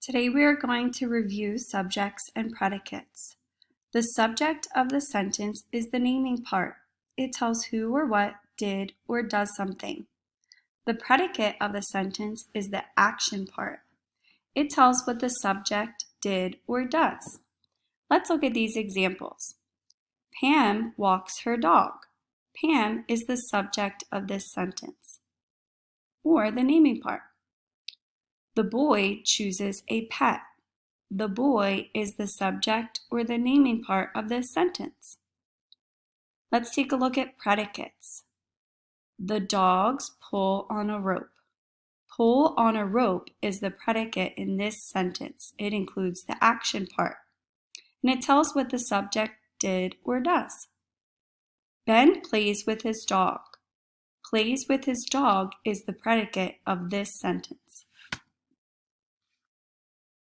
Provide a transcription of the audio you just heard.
Today we are going to review subjects and predicates. The subject of the sentence is the naming part. It tells who or what did or does something. The predicate of the sentence is the action part. It tells what the subject did or does. Let's look at these examples. Pam walks her dog. Pam is the subject of this sentence, or the naming part. The boy chooses a pet. The boy is the subject or the naming part of this sentence. Let's take a look at predicates. The dogs pull on a rope. Pull on a rope is the predicate in this sentence. It includes the action part, and it tells what the subject did or does. Ben plays with his dog. Plays with his dog is the predicate of this sentence.